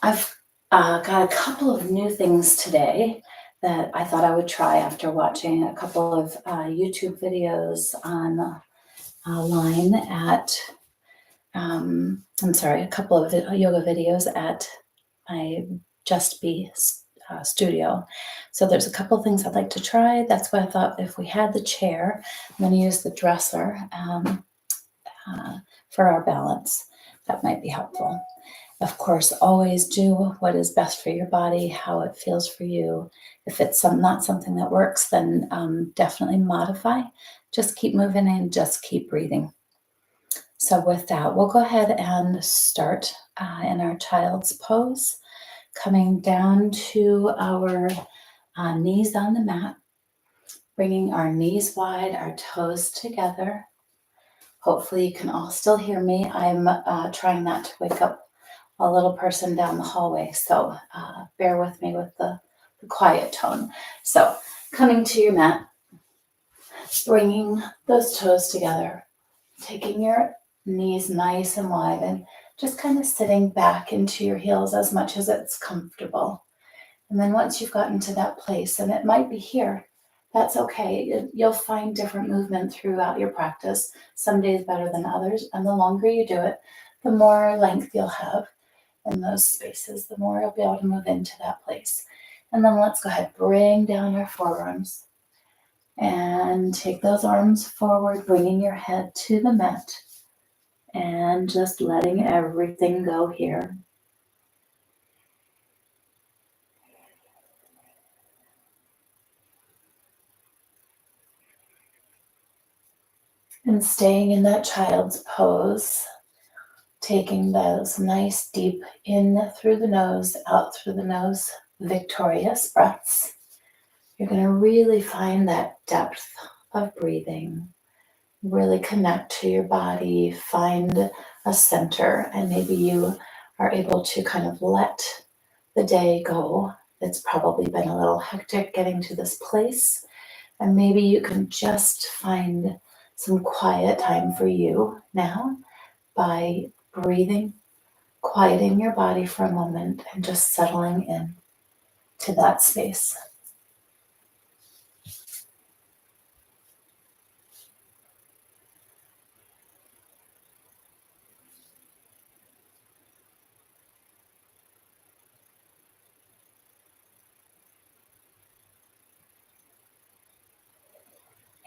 I've got a couple of new things today that I thought I would try after watching a couple of YouTube videos online at, I'm sorry, a couple of yoga videos at my Just Be studio. So there's a couple of things I'd like to try. That's why I thought if we had the chair, I'm going to use the dresser uh, for our balance. That might be helpful. Of course, always do what is best for your body, how it feels for you. If it's not something that works, then definitely modify. Just keep moving and just keep breathing. So with that, we'll go ahead and start in our child's pose, coming down to our knees on the mat, bringing our knees wide, our toes together. Hopefully you can all still hear me. I'm trying not to wake up a little person down the hallway, so bear with me with the quiet tone. So coming to your mat, bringing those toes together, taking your knees nice and wide, and just kind of sitting back into your heels as much as it's comfortable. And then once you've gotten to that place, and it might be here, that's okay. You'll find different movement throughout your practice, some days better than others, and the longer you do it, the more length you'll have in those spaces, the more you'll be able to move into that place. And then let's go ahead, bring down our forearms and take those arms forward, bringing your head to the mat and just letting everything go here. And staying in that child's pose, taking those nice deep in through the nose, out through the nose, victorious breaths. You're going to really find that depth of breathing. Really connect to your body, find a center, and maybe you are able to kind of let the day go. It's probably been a little hectic getting to this place, and maybe you can just find some quiet time for you now by breathing, quieting your body for a moment, and just settling in to that space.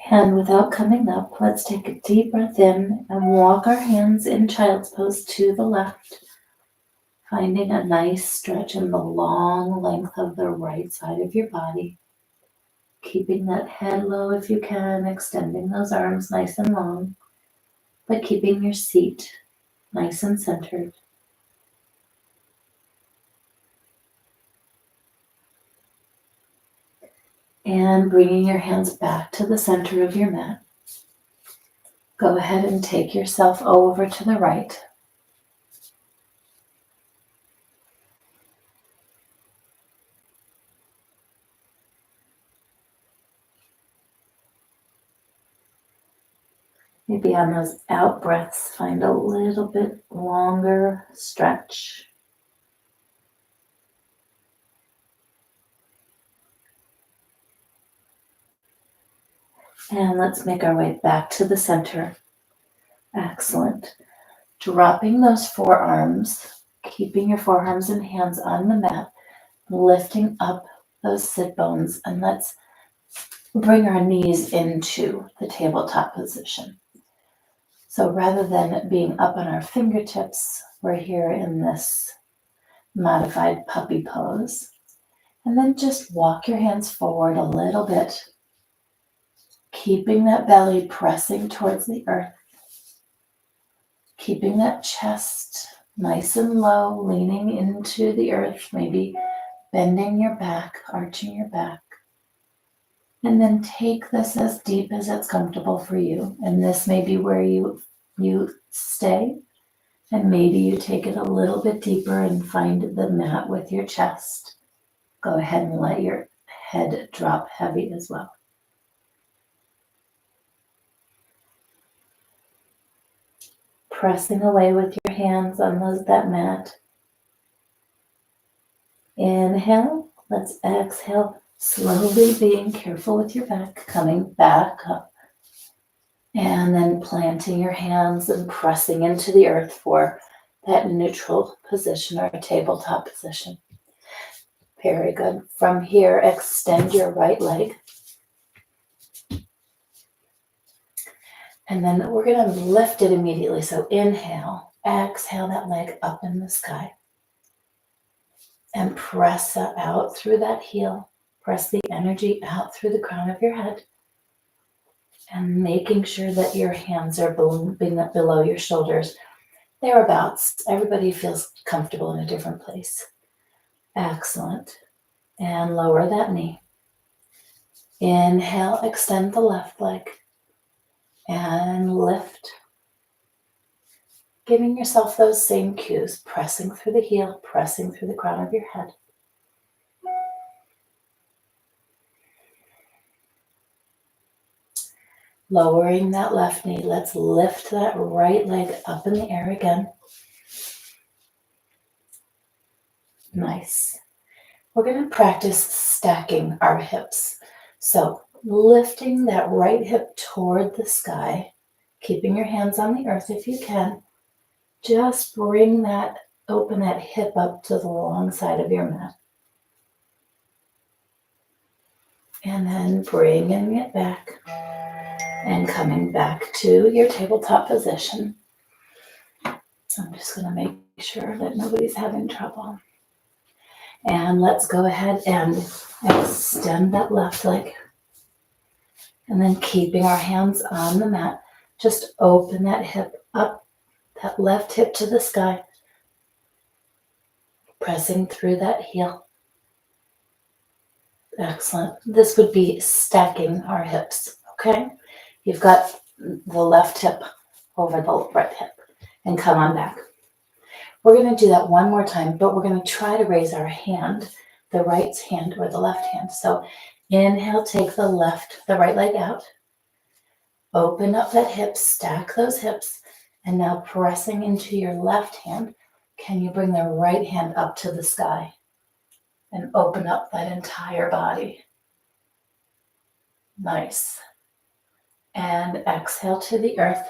And without coming up, let's take a deep breath in and walk our hands in child's pose to the left, finding a nice stretch in the long length of the right side of your body. Keeping that head low if you can, extending those arms nice and long, but keeping your seat nice and centered. And bringing your hands back to the center of your mat. Go ahead and take yourself over to the right. Maybe on those out breaths, find a little bit longer stretch. And let's make our way back to the center. Excellent. Dropping those forearms, keeping your forearms and hands on the mat, lifting up those sit bones, and let's bring our knees into the tabletop position. So rather than being up on our fingertips, we're here in this modified puppy pose. And then just walk your hands forward a little bit, keeping that belly pressing towards the earth, keeping that chest nice and low, leaning into the earth, maybe bending your back, arching your back. And then take this as deep as it's comfortable for you. And this may be where you stay. And maybe you take it a little bit deeper and find the mat with your chest. Go ahead and let your head drop heavy as well. Pressing away with your hands on that mat. Inhale. Let's exhale, slowly being careful with your back, coming back up. And then planting your hands and pressing into the earth for that neutral position or a tabletop position. Very good. From here, extend your right leg. And then we're going to lift it immediately. So inhale, exhale that leg up in the sky. And press out through that heel. Press the energy out through the crown of your head. And making sure that your hands are below your shoulders. Thereabouts. Everybody feels comfortable in a different place. Excellent. And lower that knee. Inhale, extend the left leg. And lift. Giving yourself those same cues. Pressing through the heel, pressing through the crown of your head. Lowering that left knee. Let's lift that right leg up in the air again. Nice. We're going to practice stacking our hips. So lifting that right hip toward the sky, keeping your hands on the earth if you can. Just open that hip up to the long side of your mat. And then bringing it back and coming back to your tabletop position. I'm just going to make sure that nobody's having trouble. And let's go ahead and extend that left leg. And then keeping our hands on the mat, just open that hip up, that left hip to the sky. Pressing through that heel. Excellent. This would be stacking our hips, okay? You've got the left hip over the right hip and come on back. We're going to do that one more time, but we're going to try to raise our hand, the right hand or the left hand. So inhale, take the right leg out. Open up that hip, stack those hips, and now pressing into your left hand, can you bring the right hand up to the sky and open up that entire body? Nice. And exhale to the earth.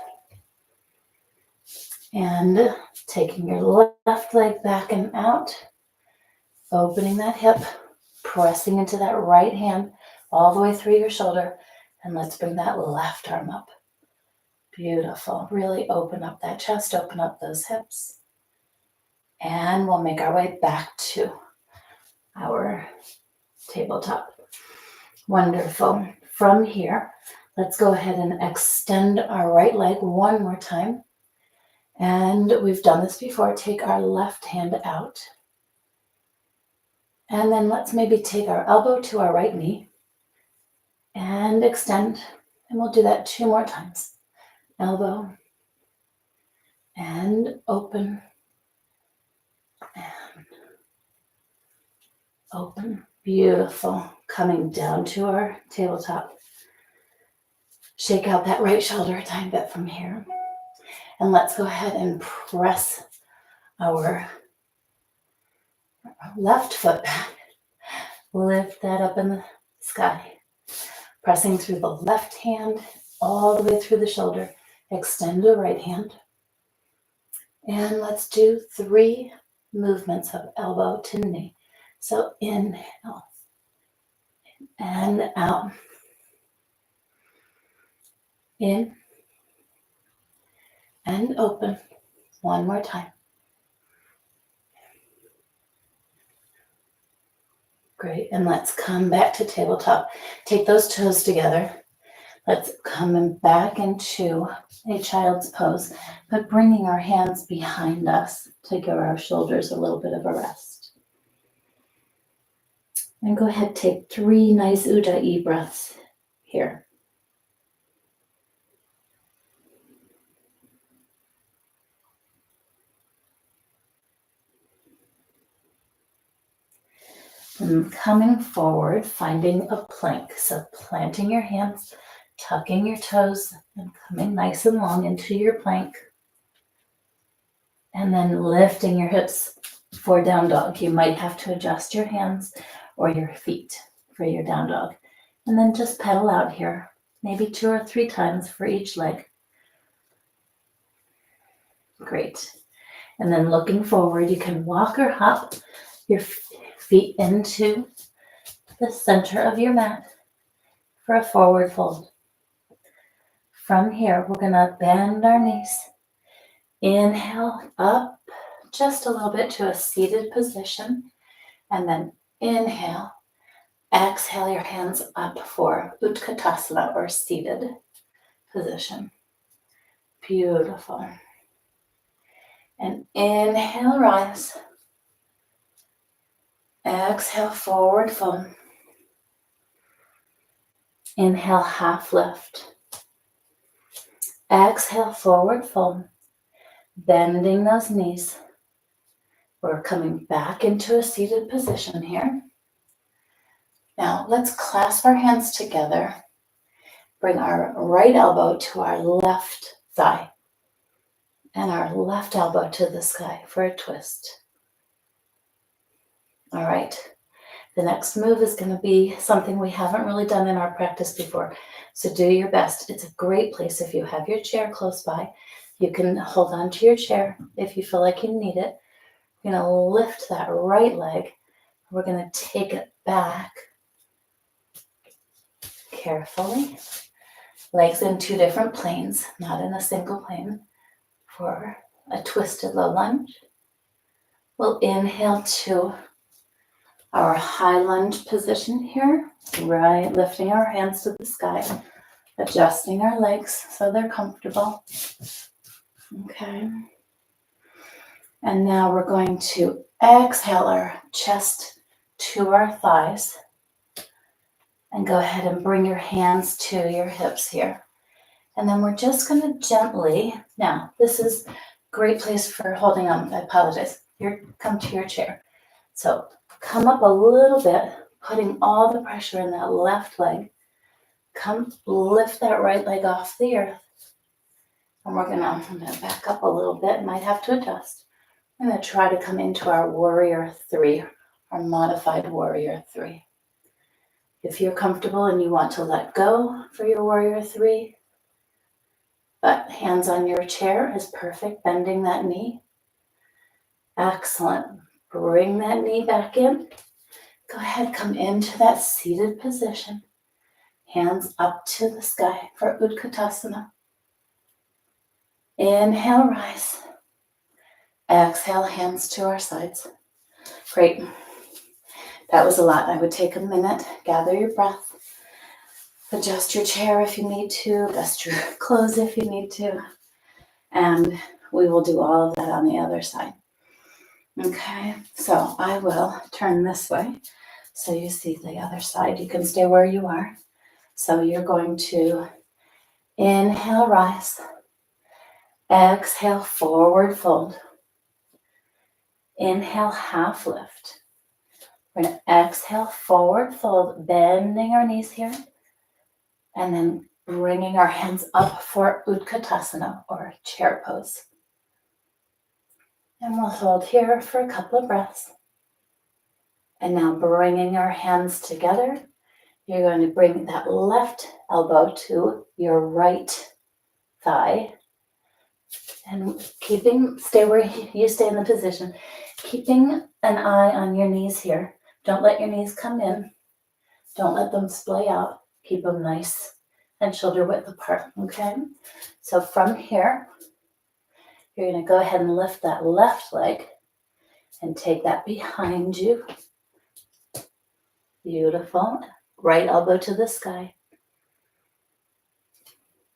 And taking your left leg back and out, opening that hip, pressing into that right hand all the way through your shoulder, and let's bring that left arm up. Beautiful. Really open up that chest, open up those hips. And we'll make our way back to our tabletop. Wonderful. From here, let's go ahead and extend our right leg one more time. And we've done this before. Take our left hand out. And then let's maybe take our elbow to our right knee and extend. And we'll do that 2 more times. Elbow and open and open. Beautiful. Coming down to our tabletop. Shake out that right shoulder a tiny bit from here. And let's go ahead and press our left foot back. Lift that up in the sky. Pressing through the left hand all the way through the shoulder. Extend the right hand. And let's do 3 movements of elbow to knee. So inhale and out. In and open. One more time. Great. And let's come back to tabletop. Take those toes together. Let's come back into a child's pose, but bringing our hands behind us to give our shoulders a little bit of a rest. And go ahead, take 3 nice Ujjayi breaths here. And coming forward, finding a plank. So planting your hands, tucking your toes, and coming nice and long into your plank. And then lifting your hips For down dog, you might have to adjust your hands or your feet for your down dog. And then just pedal out here, maybe 2 or 3 times for each leg. Great. And then looking forward, you can walk or hop your feet into the center of your mat for a forward fold. From here, we're going to bend our knees. Inhale up just a little bit to a seated position. And then inhale. Exhale your hands up for Utkatasana or seated position. Beautiful. And inhale, rise. Exhale, forward fold. Inhale, half lift. Exhale, forward fold. Bending those knees. We're coming back into a seated position here. Now let's clasp our hands together. Bring our right elbow to our left thigh and our left elbow to the sky for a twist. All right. The next move is going to be something we haven't really done in our practice before. So do your best. It's a great place if you have your chair close by. You can hold on to your chair if you feel like you need it. You're going to lift that right leg. We're going to take it back carefully. Legs in 2 different planes, not in a single plane, for a twisted low lunge. We'll inhale to our high lunge position here, right, lifting our hands to the sky, adjusting our legs so they're comfortable. Okay. And now we're going to exhale our chest to our thighs. And go ahead and bring your hands to your hips here. And then we're just going to gently, now this is a great place for holding on, I apologize. Come to your chair. So come up a little bit, putting all the pressure in that left leg. Come lift that right leg off the earth. And I'm going to back up a little bit, might have to adjust. I'm going to try to come into our warrior 3, our modified warrior 3. If you're comfortable and you want to let go for your warrior 3, but hands on your chair is perfect, bending that knee. Excellent. Bring that knee back in. Go ahead, come into that seated position. Hands up to the sky for Utkatasana. Inhale, rise. Exhale, hands to our sides. Great. That was a lot. I would take a minute, gather your breath. Adjust your chair if you need to, adjust your clothes if you need to, and we will do all of that on the other side. Okay, so I will turn this way so you see the other side. You can stay where you are. So you're going to inhale, rise, exhale, forward fold, inhale, half lift. We're going to exhale, forward fold, bending our knees here. And then bringing our hands up for Utkatasana or chair pose. And we'll hold here for a couple of breaths. And now bringing our hands together, you're going to bring that left elbow to your right thigh. And stay where you stay in the position. Keeping an eye on your knees here. Don't let your knees come in. Don't let them splay out. Keep them nice and shoulder width apart, okay? So from here, you're going to go ahead and lift that left leg and take that behind you. Beautiful. Right elbow to the sky.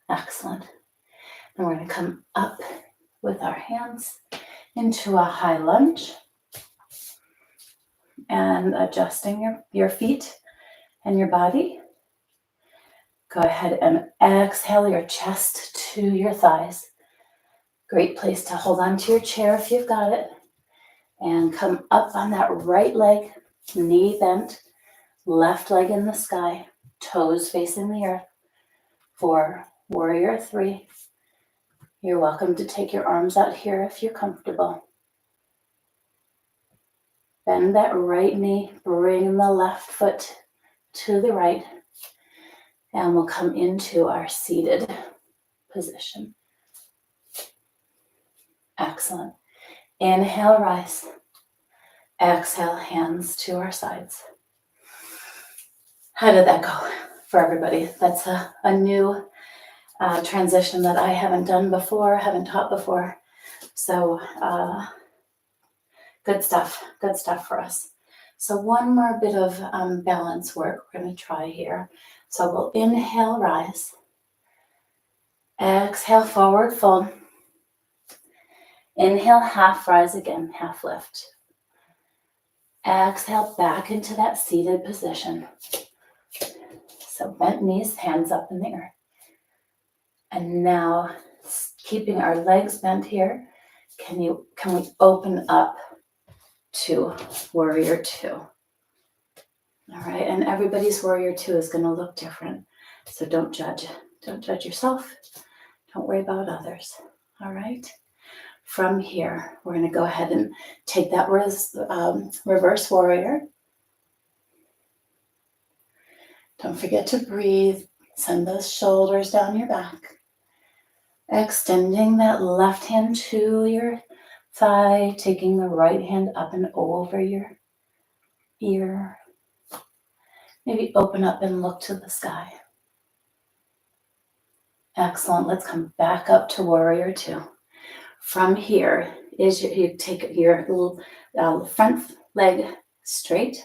Excellent. And we're going to come up with our hands into a high lunge and adjusting your feet and your body. Go ahead and exhale your chest to your thighs. Great place to hold on to your chair if you've got it. And come up on that right leg, knee bent, left leg in the sky, toes facing the earth for warrior 3. You're welcome to take your arms out here if you're comfortable. Bend that right knee, bring the left foot to the right, and we'll come into our seated position. Excellent. Inhale, rise. Exhale, hands to our sides. How did that go for everybody? That's a new transition that I haven't done before, haven't taught before. So good stuff for us. So one more bit of balance work we're going to try here. So we'll inhale, rise. Exhale, forward fold. Inhale, half rise again, half lift. Exhale, back into that seated position. So bent knees, hands up in the air. And now, keeping our legs bent here, can we open up to warrior two? All right, and everybody's warrior two is going to look different. So don't judge. Don't judge yourself. Don't worry about others. All right. From here, we're going to go ahead and take that reverse warrior. Don't forget to breathe. Send those shoulders down your back. Extending that left hand to your thigh, taking the right hand up and over your ear. Maybe open up and look to the sky. Excellent. Let's come back up to warrior two. From here is you take your little front leg straight,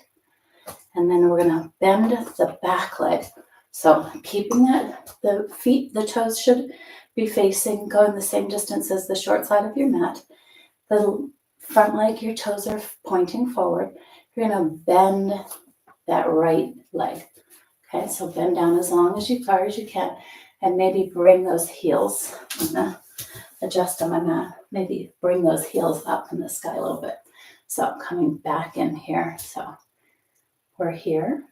and then we're going to bend the back leg. So keeping that, the toes should be facing, going the same distance as the short side of your mat. The front leg, your toes are pointing forward. You're going to bend that right leg. Okay, so bend down as far as you can, and maybe bring those heels. I'm gonna adjust on my mat. Maybe bring those heels up in the sky a little bit. So coming back in here. So we're here.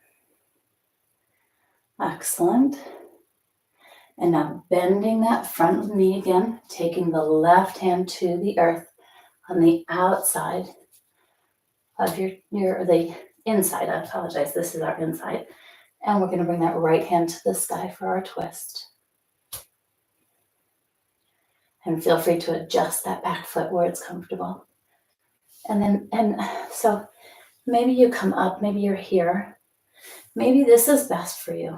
Excellent. And now bending that front knee again, taking the left hand to the earth on the outside of the inside. I apologize. This is our inside. And we're going to bring that right hand to the sky for our twist. And feel free to adjust that back foot where it's comfortable. And so maybe you come up, maybe you're here. Maybe this is best for you.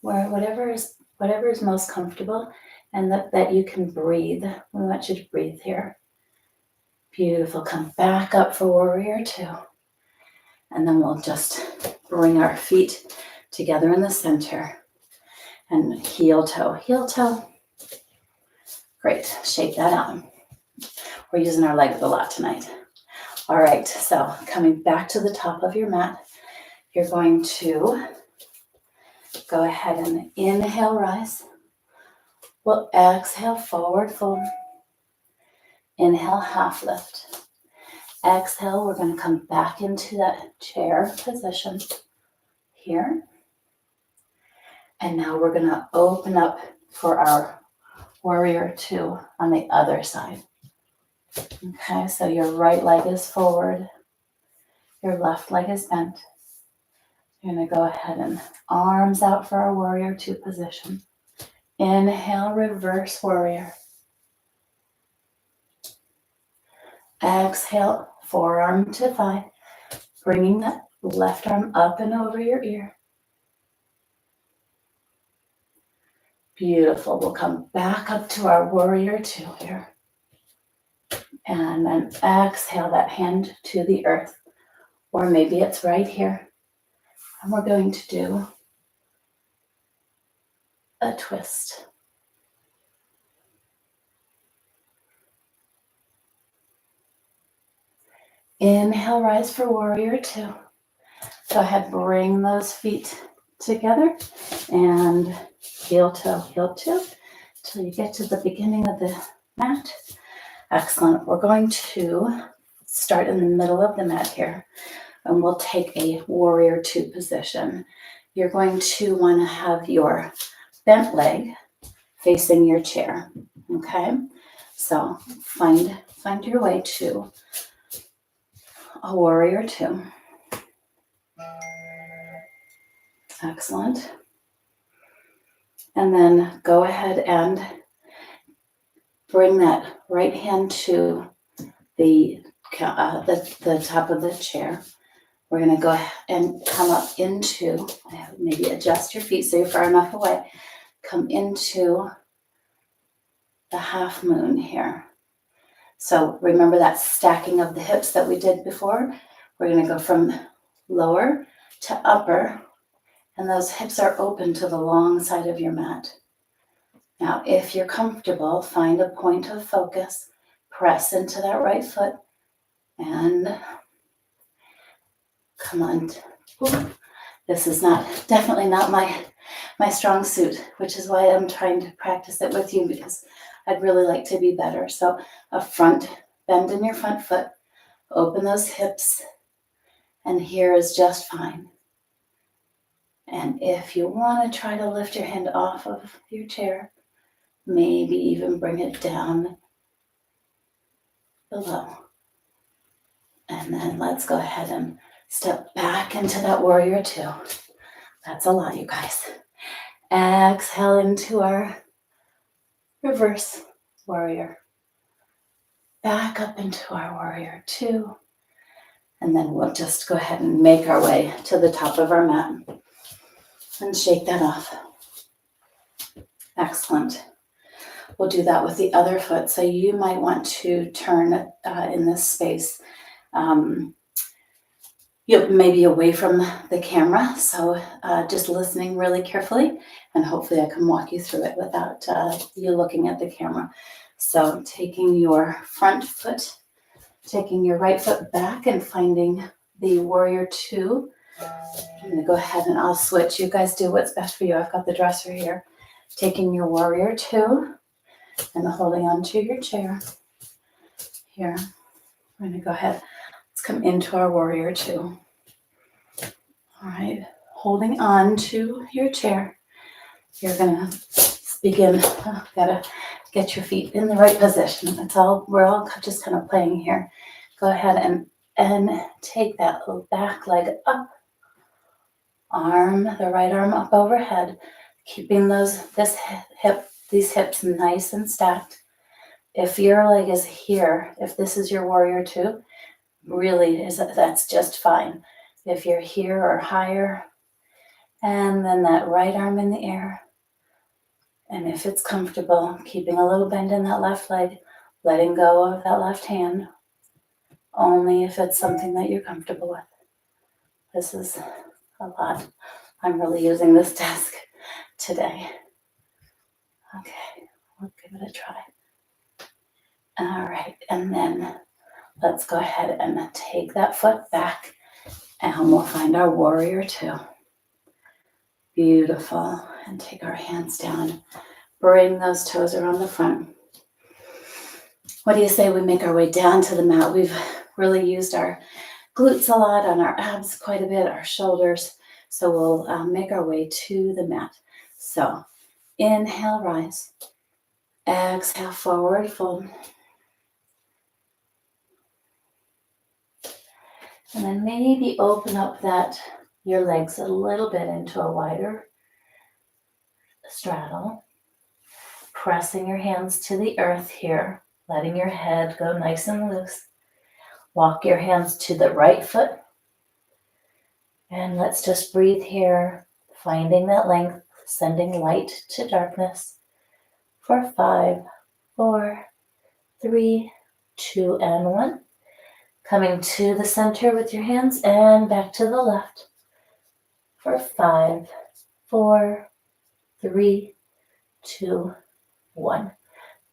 Where whatever is most comfortable, and that you can breathe. We want you to breathe here. Beautiful. Come back up for warrior two. And then we'll just bring our feet together in the center. And heel toe. Great. Shake that out. We're using our legs a lot tonight. All right. So coming back to the top of your mat, you're going to go ahead and inhale, rise. We'll exhale, forward fold. Inhale, half lift. Exhale, we're going to come back into that chair position here. And now we're going to open up for our warrior two on the other side. Okay, so your right leg is forward. Your left leg is bent. You're going to go ahead and arms out for our warrior two position. Inhale, reverse warrior. Exhale, forearm to thigh, bringing that left arm up and over your ear. Beautiful. We'll come back up to our warrior two here. And then exhale that hand to the earth. Or maybe it's right here. And we're going to do a twist. Inhale, rise for warrior two. Go ahead, bring those feet together and heel toe till you get to the beginning of the mat. Excellent. We're going to start in the middle of the mat here, and we'll take a warrior two position. You're going to want to have your bent leg facing your chair. Okay, so find your way to a warrior two. Excellent. And then go ahead and bring that right hand to the top of the chair. We're going to go ahead and come up into, maybe adjust your feet so you're far enough away. Come into the half moon here. So remember that stacking of the hips that we did before? We're going to go from lower to upper, and those hips are open to the long side of your mat. Now, if you're comfortable, find a point of focus, press into that right foot, and come on. Ooh, this is definitely not my strong suit, which is why I'm trying to practice it with you, because I'd really like to be better. So a front bend in your front foot, open those hips, and here is just fine. And if you want to try to lift your hand off of your chair, maybe even bring it down below. And then let's go ahead and step back into that warrior two. That's a lot, you guys. Exhale into our reverse warrior. Back up into our warrior two. And then we'll just go ahead and make our way to the top of our mat and shake that off. Excellent. We'll do that with the other foot. So you might want to turn in this space, maybe away from the camera. So just listening really carefully, and hopefully I can walk you through it without you looking at the camera. So taking your front foot, taking your right foot back and finding the warrior two. I'm going to go ahead and I'll switch. You guys do what's best for you. I've got the dresser here. Taking your warrior two and holding onto your chair. Here, we're going to go ahead. Let's come into our warrior two. All right, holding on to your chair. You're going to begin. Gotta get your feet in the right position. We're all just kind of playing here. Go ahead and take that little back leg up. The right arm up overhead, keeping these hips nice and stacked. If your leg is here, if this is your warrior two, really that's just fine. If you're here or higher, and then that right arm in the air. And if it's comfortable, keeping a little bend in that left leg, letting go of that left hand, only if it's something that you're comfortable with. This is a lot. I'm really using this desk today. Okay, we'll give it a try. All right, and then let's go ahead and take that foot back, and we'll find our warrior two. Beautiful. And take our hands down. Bring those toes around the front. What do you say we make our way down to the mat? We've really used our glutes a lot, on our abs quite a bit, our shoulders. So we'll make our way to the mat. So inhale, rise. Exhale, forward fold. And then maybe open up your legs a little bit into a wider straddle. Pressing your hands to the earth here, letting your head go nice and loose. Walk your hands to the right foot. And let's just breathe here, finding that length, sending light to darkness. For 5, 4, 3, 2, and 1. Coming to the center with your hands and back to the left. For 5, 4, 3, 2, 1.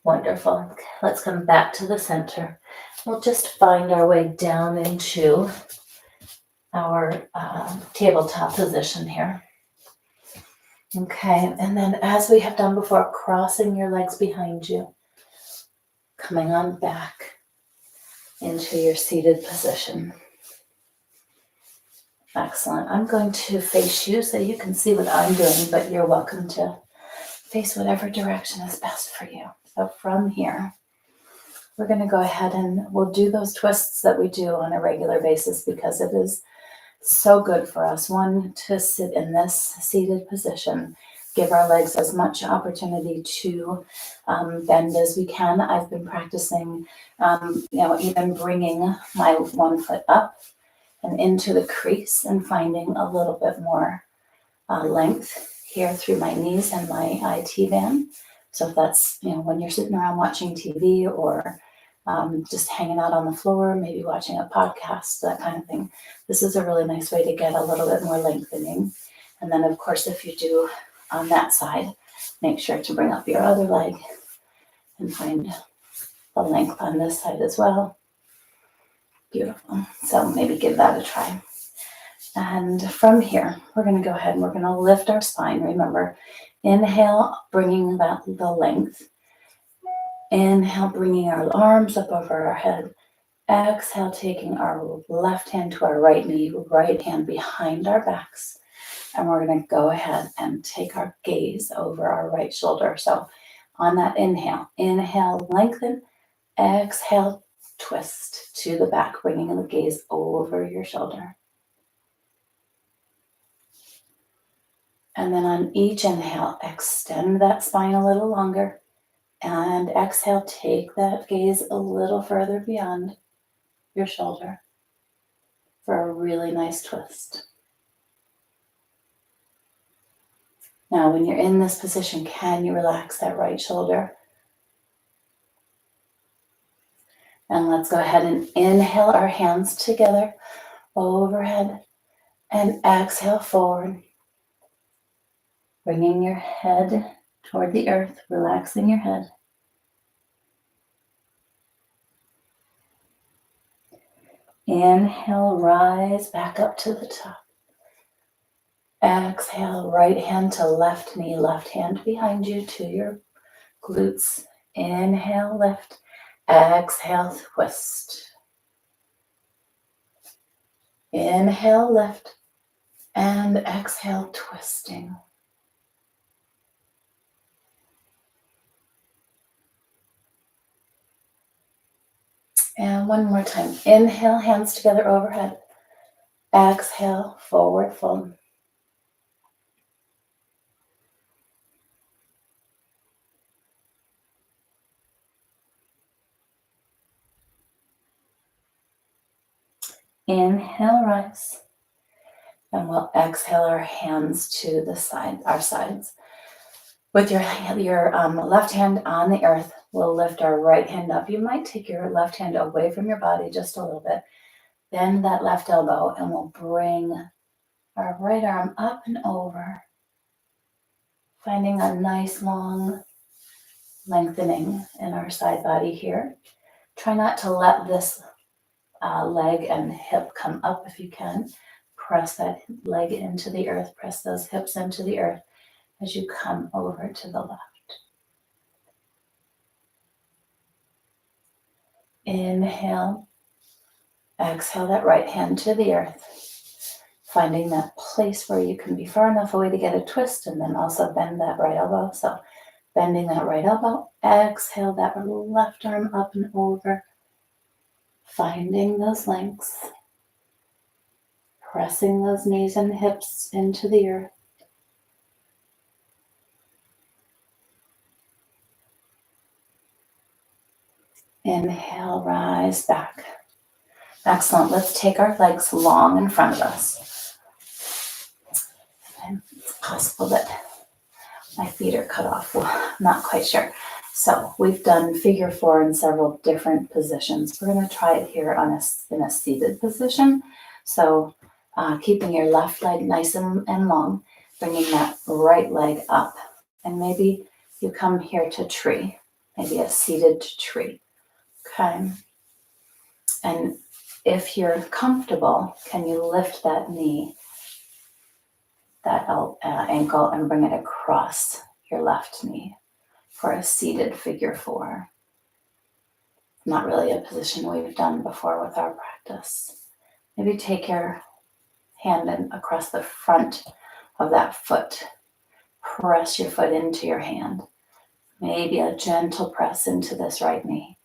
Wonderful. Okay, let's come back to the center. We'll just find our way down into our tabletop position here. Okay, and then as we have done before, crossing your legs behind you, coming on back into your seated position. Excellent. I'm going to face you so you can see what I'm doing, but you're welcome to face whatever direction is best for you. So from here, we're going to go ahead and we'll do those twists that we do on a regular basis because it is so good for us. One, to sit in this seated position, give our legs as much opportunity to bend as we can. I've been practicing, even bringing my one foot up and into the crease and finding a little bit more length here through my knees and my IT band. So if that's, when you're sitting around watching TV or just hanging out on the floor, maybe watching a podcast, that kind of thing, this is a really nice way to get a little bit more lengthening. And then, of course, if you do on that side, make sure to bring up your other leg and find the length on this side as well. Beautiful. So maybe give that a try. And from here, we're going to go ahead and we're going to lift our spine. Remember, inhale, bringing the length. Inhale, bringing our arms up over our head. Exhale, taking our left hand to our right knee, right hand behind our backs. And we're going to go ahead and take our gaze over our right shoulder. So on that inhale, lengthen. Exhale, twist to the back, bringing the gaze over your shoulder. And then on each inhale, extend that spine a little longer. And exhale, take that gaze a little further beyond your shoulder for a really nice twist. Now, when you're in this position, can you relax that right shoulder? And let's go ahead and inhale our hands together overhead and exhale forward. Bringing your head toward the earth, relaxing your head. Inhale, rise back up to the top. Exhale, right hand to left knee, left hand behind you to your glutes. Inhale, lift. Exhale, twist. Inhale, lift. And exhale, twisting. And one more time. Inhale, hands together overhead. Exhale, forward fold. Inhale, rise. And we'll exhale our hands to the side, our sides. With your left hand on the earth, we'll lift our right hand up. You might take your left hand away from your body just a little bit. Bend that left elbow and we'll bring our right arm up and over, finding a nice long lengthening in our side body here. Try not to let this leg and hip come up if you can. Press that leg into the earth, press those hips into the earth as you come over to the left. Inhale, exhale that right hand to the earth, finding that place where you can be far enough away to get a twist and then also bend that right elbow. So bending that right elbow, exhale that left arm up and over, finding those lengths, pressing those knees and hips into the earth. Inhale, rise back. Excellent. Let's take our legs long in front of us. And it's possible that my feet are cut off. Well, I'm not quite sure. So we've done figure four in several different positions. We're going to try it here in a seated position. So keeping your left leg nice and long, bringing that right leg up. And maybe you come here to tree, maybe a seated tree. Okay. And if you're comfortable, can you lift that knee, that ankle, and bring it across your left knee for a seated figure four? Not really a position we've done before with our practice. Maybe take your hand in across the front of that foot. Press your foot into your hand. Maybe a gentle press into this right knee.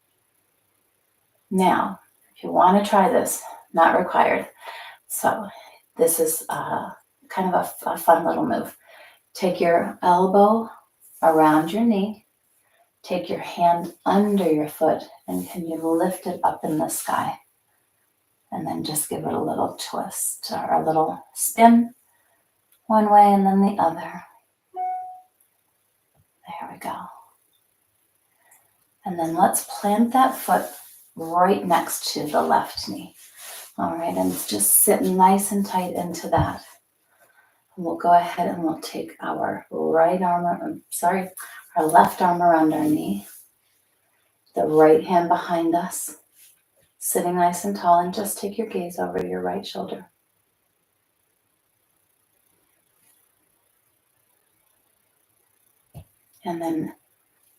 Now, if you want to try this, not required. So this is kind of a fun little move. Take your elbow around your knee, take your hand under your foot, and can you lift it up in the sky? And then just give it a little twist or a little spin one way and then the other. There we go. And then let's plant that foot right next to the left knee. All right, and just sit nice and tight into that. And we'll go ahead and we'll take our our left arm around our knee, the right hand behind us, sitting nice and tall, and just take your gaze over your right shoulder. And then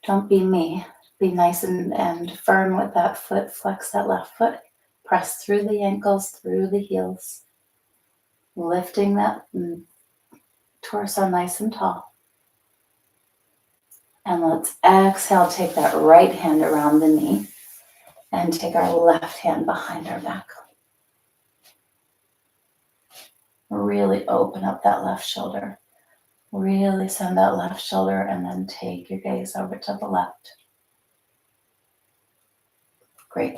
don't be me. Be nice and firm with that foot. Flex that left foot. Press through the ankles, through the heels. Lifting that torso nice and tall. And let's exhale, take that right hand around the knee and take our left hand behind our back. Really open up that left shoulder. Really send that left shoulder and then take your gaze over to the left. Great.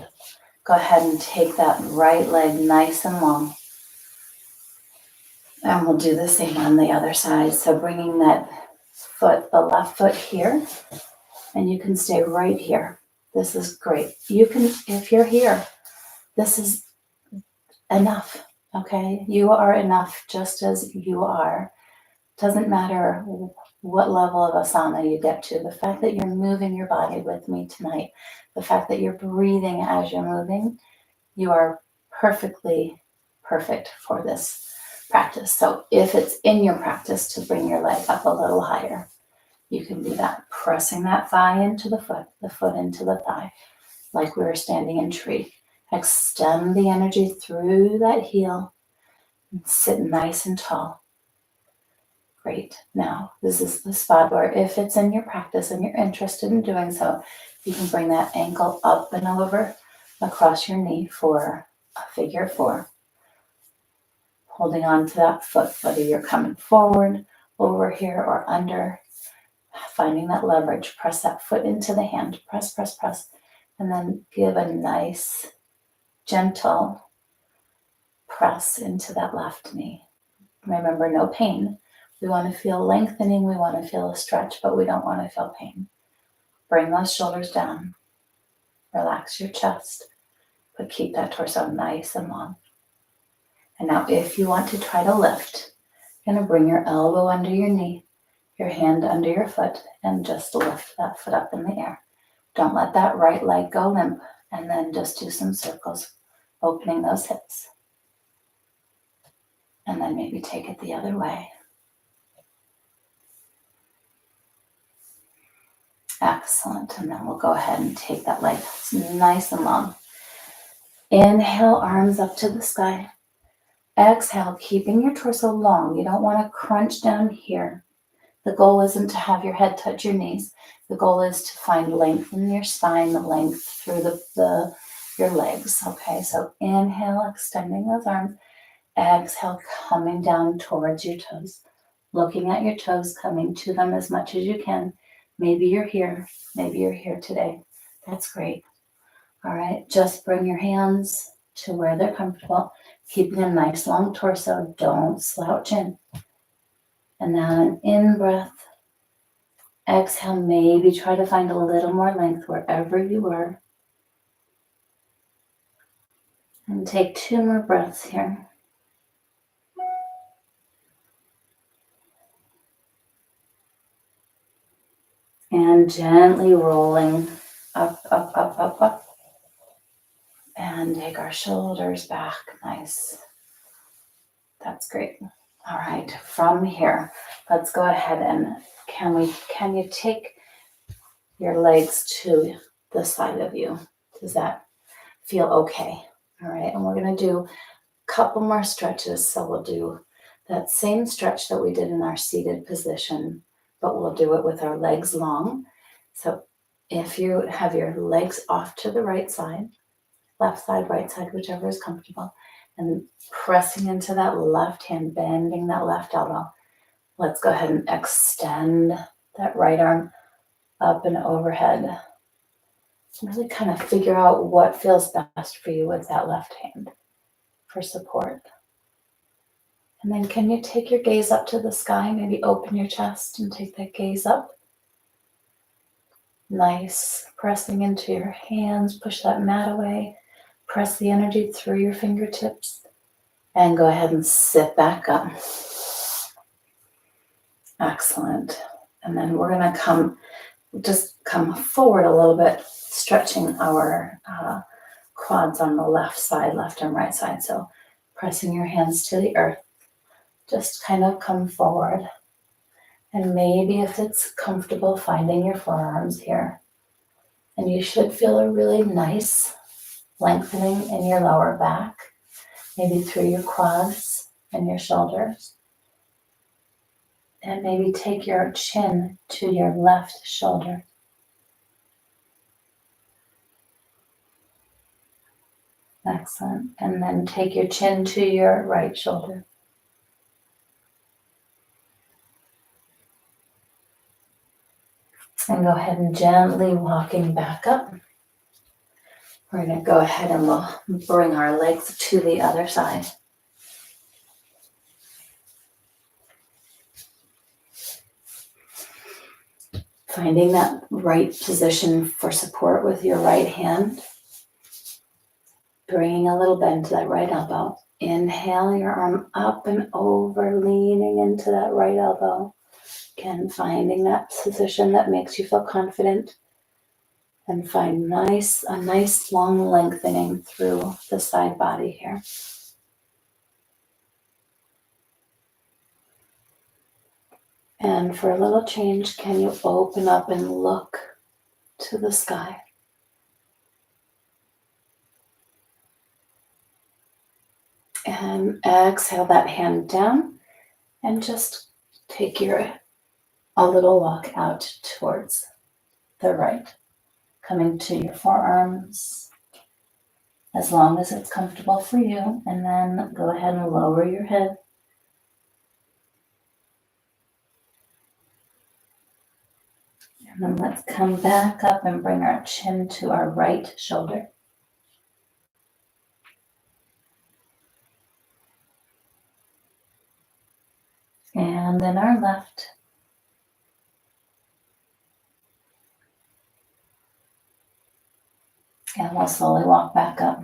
Go ahead and take that right leg nice and long. And we'll do the same on the other side. So bringing that foot, the left foot here, and you can stay right here. This is great. You can, if you're here, this is enough, okay? You are enough just as you are. Doesn't matter what level of asana you get to. The fact that you're moving your body with me tonight, the fact that you're breathing as you're moving, you are perfectly perfect for this practice. So if it's in your practice to bring your leg up a little higher, you can do that. Pressing that thigh into the foot into the thigh, like we were standing in tree. Extend the energy through that heel and sit nice and tall. Great. Now, this is the spot where if it's in your practice and you're interested in doing so, you can bring that ankle up and over across your knee for a figure four. Holding on to that foot, whether you're coming forward, over here, or under, finding that leverage. Press that foot into the hand. Press, press, press. And then give a nice, gentle press into that left knee. Remember, no pain. We want to feel lengthening. We want to feel a stretch, but we don't want to feel pain. Bring those shoulders down. Relax your chest, but keep that torso nice and long. And now if you want to try to lift, you're going to bring your elbow under your knee, your hand under your foot, and just lift that foot up in the air. Don't let that right leg go limp, and then just do some circles, opening those hips. And then maybe take it the other way. Excellent. And then we'll go ahead and take that leg nice and long. Inhale, arms up to the sky. Exhale, keeping your torso long. You don't want to crunch down here. The goal isn't to have your head touch your knees. The goal is to find length in your spine, the length through your legs. Okay, so inhale, extending those arms. Exhale, coming down towards your toes. Looking at your toes, coming to them as much as you can. Maybe you're here. Maybe you're here today. That's great. All right, just bring your hands to where they're comfortable, keeping a nice long torso. Don't slouch in. And now an in breath. Exhale, maybe try to find a little more length wherever you are. And take 2 more breaths here. And gently rolling up, up, up, up, up. And take our shoulders back. Nice. That's great. All right, from here, let's go ahead and can you take your legs to the side of you? Does that feel okay? All right, and we're going to do a couple more stretches. So we'll do that same stretch that we did in our seated position, but we'll do it with our legs long. So if you have your legs off to the right side, left side, right side, whichever is comfortable, and pressing into that left hand, bending that left elbow. Let's go ahead and extend that right arm up and overhead. Really kind of figure out what feels best for you with that left hand for support. And then can you take your gaze up to the sky? Maybe open your chest and take that gaze up. Nice. Pressing into your hands, push that mat away. Press the energy through your fingertips. And go ahead and sit back up. Excellent. And then we're going to come forward a little bit, stretching our quads on the left side, left and right side. So pressing your hands to the earth, just kind of come forward. And maybe if it's comfortable, finding your forearms here. And you should feel a really nice lengthening in your lower back, maybe through your quads and your shoulders. And maybe take your chin to your left shoulder. Excellent. And then take your chin to your right shoulder. And go ahead and gently walking back up. We're going to go ahead and we'll bring our legs to the other side. Finding that right position for support with your right hand. Bringing a little bend to that right elbow. Inhale your arm up and over, leaning into that right elbow. Again, finding that position that makes you feel confident. And find a nice long lengthening through the side body here. And for a little change, can you open up and look to the sky? And exhale that hand down and just take a little walk out towards the right. Coming to your forearms as long as it's comfortable for you. And then go ahead and lower your head. And then let's come back up and bring our chin to our right shoulder. And then our left. And we'll slowly walk back up.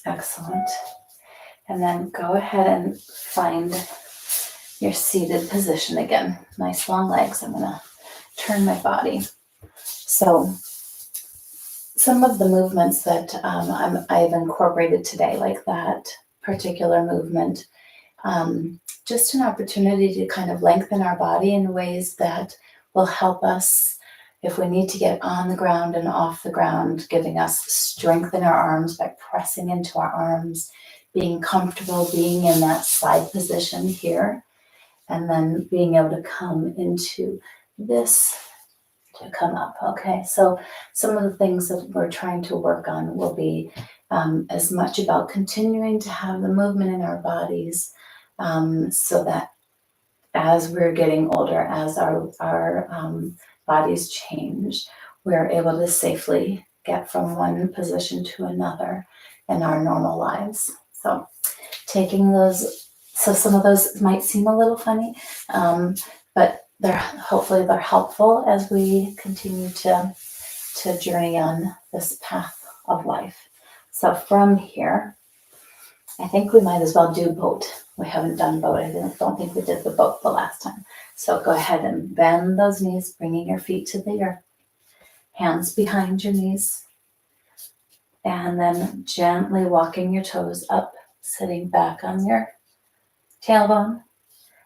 Excellent. And then go ahead and find your seated position again. Nice long legs. I'm going to turn my body. So some of the movements that I've incorporated today, like that particular movement, just an opportunity to kind of lengthen our body in ways that will help us if we need to get on the ground and off the ground, giving us strength in our arms by pressing into our arms, being comfortable being in that side position here, and then being able to come into this to come up. Okay, so some of the things that we're trying to work on will be as much about continuing to have the movement in our bodies so that as we're getting older, as our bodies change, we're able to safely get from one position to another in our normal lives. So taking those, so some of those might seem a little funny, but hopefully they're helpful as we continue to journey on this path of life. So from here, I think we might as well do boat. We haven't done boat. I don't think we did the boat the last time. So go ahead and bend those knees, bringing your feet to the earth. Hands behind your knees. And then gently walking your toes up, sitting back on your tailbone.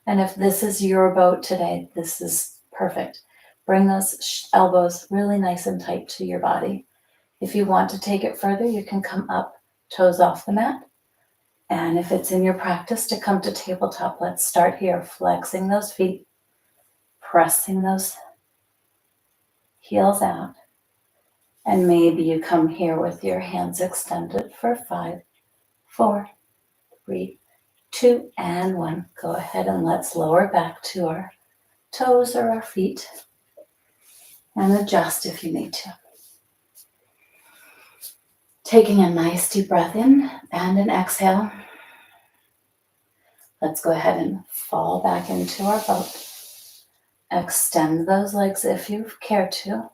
And if this is your boat today, this is perfect. Bring those elbows really nice and tight to your body. If you want to take it further, you can come up, toes off the mat. And if it's in your practice to come to tabletop, let's start here, flexing those feet, pressing those heels out, And maybe you come here with your hands extended for 5, 4, 3, 2, and 1. Go ahead and let's lower back to our toes or our feet and adjust if you need to. Taking a nice deep breath in and an exhale. Let's go ahead and fall back into our boat. Extend those legs if you care to.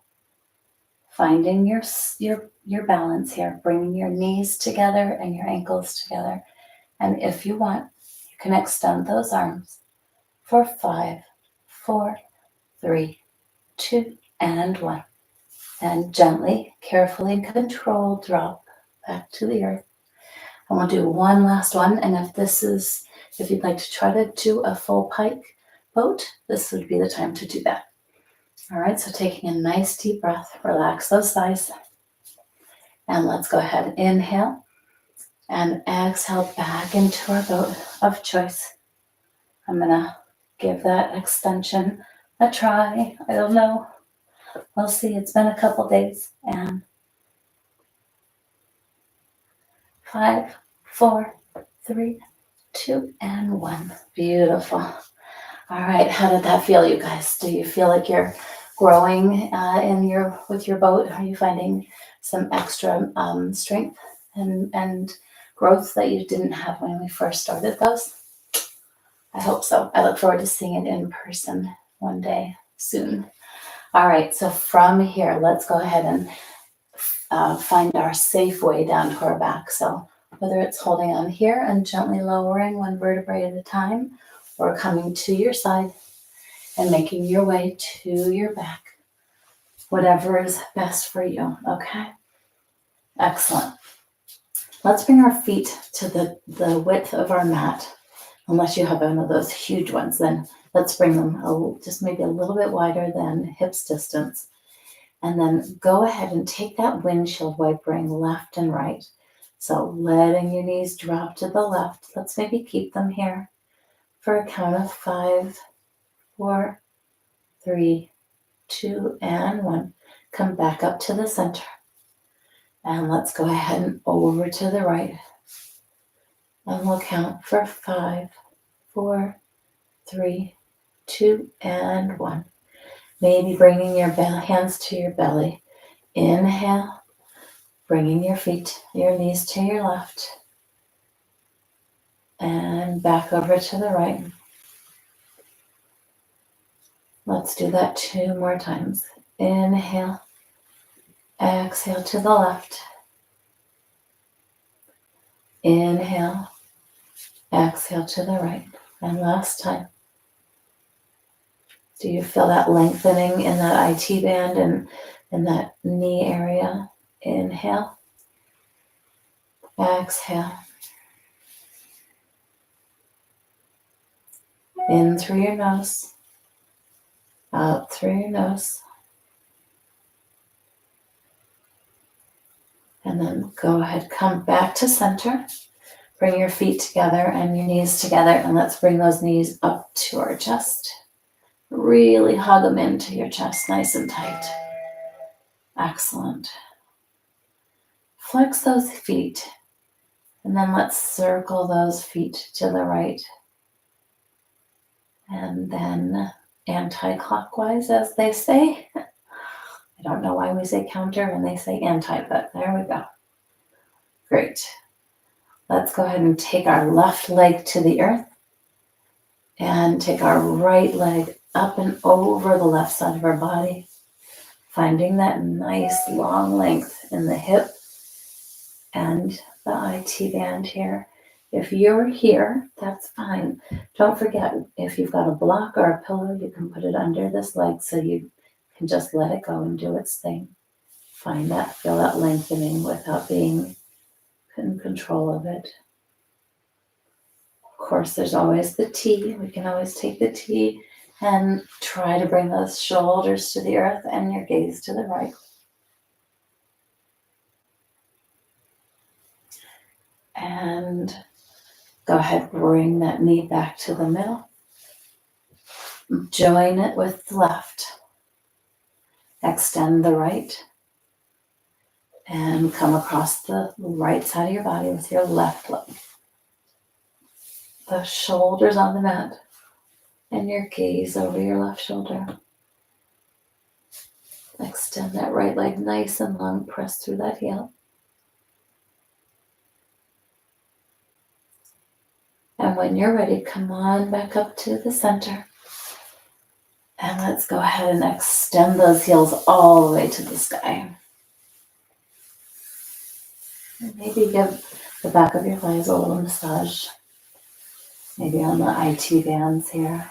Finding your balance here, bringing your knees together and your ankles together. And if you want, you can extend those arms for 5, 4, 3, 2, and 1. And gently, carefully, and controlled drop back to the earth. I want to do one last one. And if you'd like to try to do a full pike boat, this would be the time to do that. All right, so taking a nice deep breath, relax those thighs. And let's go ahead, inhale and exhale back into our boat of choice. I'm gonna give that extension a try. I don't know. We'll see. It's been a couple days. And 5, 4, 3, 2, and 1. Beautiful. All right. How did that feel, you guys? Do you feel like you're growing with your boat? Are you finding some extra strength and growth that you didn't have when we first started those? I hope so. I look forward to seeing it in person one day soon. All right, so from here, let's go ahead and find our safe way down to our back. So whether it's holding on here and gently lowering one vertebrae at a time, or coming to your side and making your way to your back, whatever is best for you, okay? Excellent. Let's bring our feet to the width of our mat. Unless you have one of those huge ones, then let's bring them just maybe a little bit wider than hips distance. And then go ahead and take that windshield wipering left and right. So letting your knees drop to the left. Let's maybe keep them here for a count of 5, 4, 3, 2, and 1. Come back up to the center. And let's go ahead and over to the right. And we'll count for 5, 4, 3, 2, and 1. Maybe bringing your hands to your belly. Inhale, bringing your knees to your left. And back over to the right. Let's do that 2 more times. Inhale, exhale to the left. Inhale, exhale to the right. And last time. Do you feel that lengthening in that IT band and in that knee area? Inhale, exhale. In through your nose, out through your nose. And then go ahead, come back to center. Bring your feet together and your knees together, and let's bring those knees up to our chest. Really hug them into your chest, nice and tight. Excellent. Flex those feet, and then let's circle those feet to the right. And then anti-clockwise, as they say. I don't know why we say counter when they say anti, but there we go. Great. Let's go ahead and take our left leg to the earth and take our right leg up and over the left side of our body, finding that nice long length in the hip and the IT band here. If you're here, that's fine. Don't forget, if you've got a block or a pillow, you can put it under this leg so you can just let it go and do its thing. Feel that lengthening without being in control of it. Of course, there's always the T. We can always take the T and try to bring those shoulders to the earth and your gaze to the right. And go ahead, bring that knee back to the middle. Join it with the left. Extend the right. And come across the right side of your body with your left leg. The shoulders on the mat and your gaze over your left shoulder. Extend that right leg nice and long. Press through that heel. And when you're ready, come on back up to the center. And let's go ahead and extend those heels all the way to the sky. And maybe give the back of your thighs a little massage. Maybe on the IT bands here.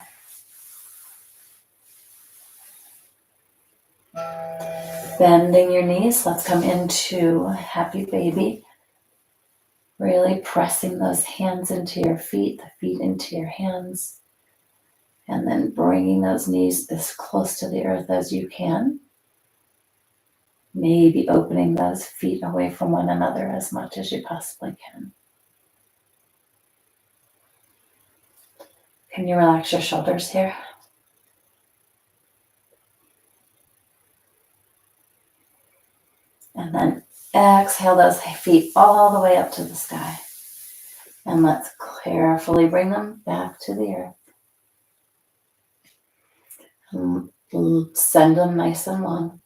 Bending your knees. Let's come into happy baby. Really pressing those hands into your feet, the feet into your hands. And then bringing those knees as close to the earth as you can. Maybe opening those feet away from one another as much as you possibly can. Can you relax your shoulders here? And then exhale those feet all the way up to the sky. And let's carefully bring them back to the earth. Send them nice and long.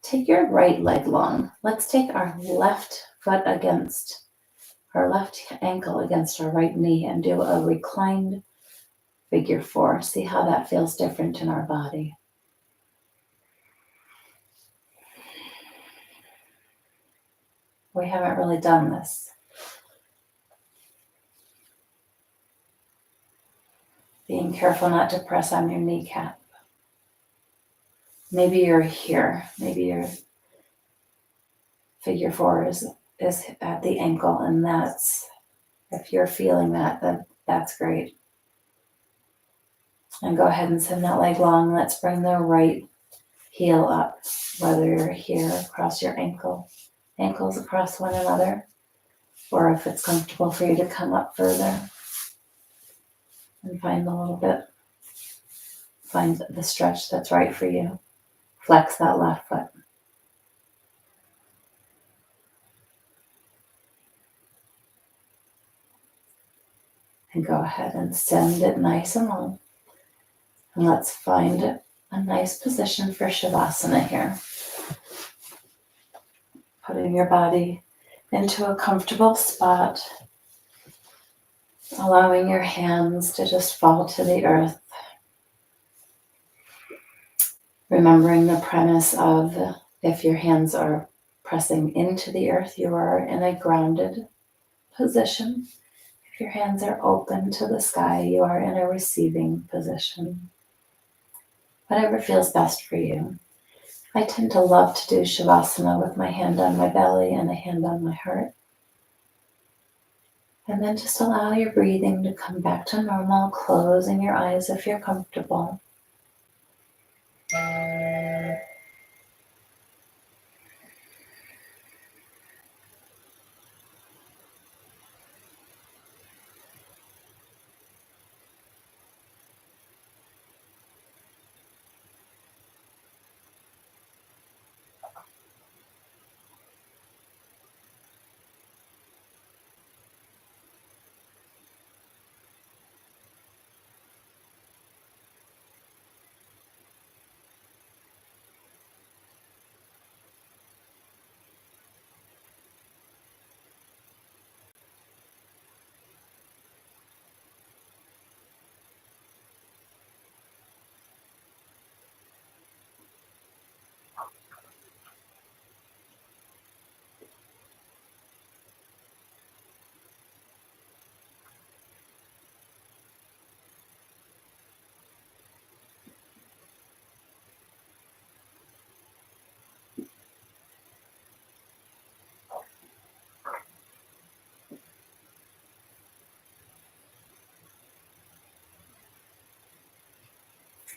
Take your right leg long. Let's take our left foot against our left ankle against our right knee and do a reclined figure 4. See how that feels different in our body. We haven't really done this. Being careful not to press on your kneecap. Maybe you're here. Maybe your figure 4 is at the ankle, and if you're feeling that, then that's great. And go ahead and send that leg long. Let's bring the right heel up, whether you're here across your ankles across one another, or if it's comfortable for you to come up further and find the stretch that's right for you. Flex that left foot. And go ahead and send it nice and long. And let's find a nice position for Shavasana here. Putting your body into a comfortable spot. Allowing your hands to just fall to the earth. Remembering the premise of if your hands are pressing into the earth, you are in a grounded position. If your hands are open to the sky, you are in a receiving position. Whatever feels best for you. I tend to love to do Shavasana with my hand on my belly and a hand on my heart. And then just allow your breathing to come back to normal, closing your eyes if you're comfortable.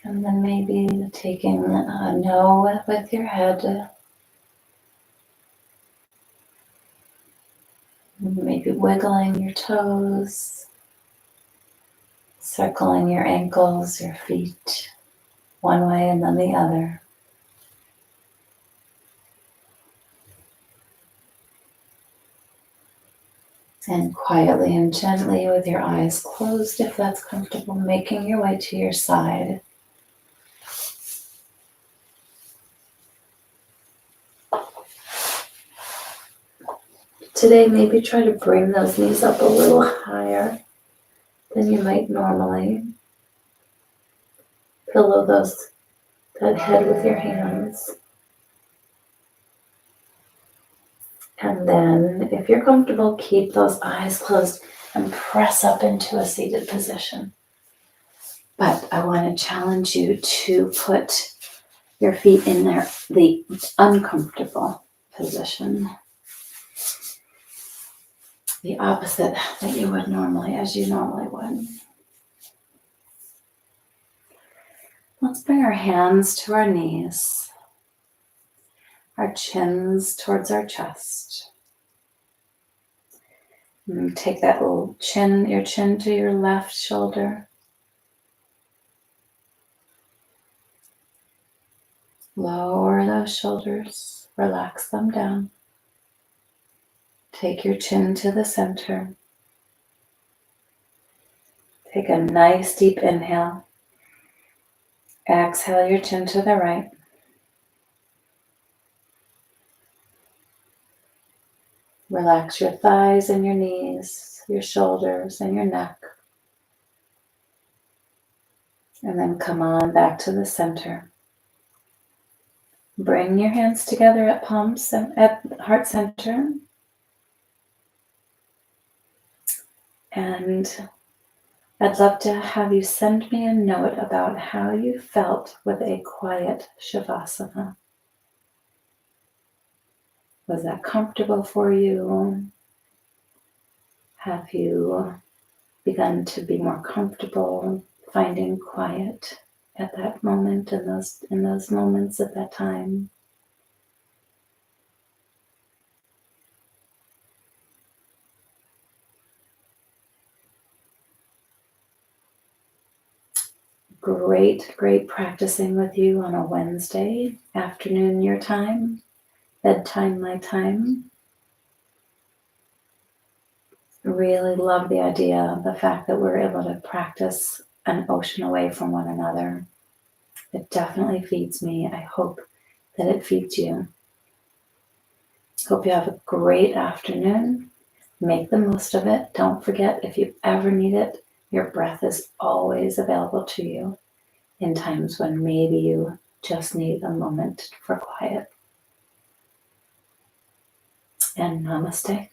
And then maybe taking a no with your head. Maybe wiggling your toes. Circling your ankles, your feet, one way and then the other. And quietly and gently, with your eyes closed, if that's comfortable, making your way to your side. Today, maybe try to bring those knees up a little higher than you might normally. Pillow that head with your hands. And then, if you're comfortable, keep those eyes closed and press up into a seated position. But I want to challenge you to put your feet in the uncomfortable position. The opposite that you would normally, as you normally would. Let's bring our hands to our knees, our chins towards our chest. And take that little your chin to your left shoulder. Lower those shoulders, relax them down. Take your chin to the center. Take a nice deep inhale. Exhale your chin to the right. Relax your thighs and your knees, your shoulders and your neck. And then come on back to the center. Bring your hands together at palms and at heart center. And I'd love to have you send me a note about how you felt with a quiet Shavasana. Was that comfortable for you? Have you begun to be more comfortable finding quiet at that moment, in those moments at that time? Great practicing with you on a Wednesday afternoon your time, bedtime my time. Really love the idea, the fact that we're able to practice an ocean away from one another. It definitely feeds me. I hope that it feeds you. Hope you have a great afternoon. Make the most of it. Don't forget, if you ever need it, your breath is always available to you in times when maybe you just need a moment for quiet. And namaste.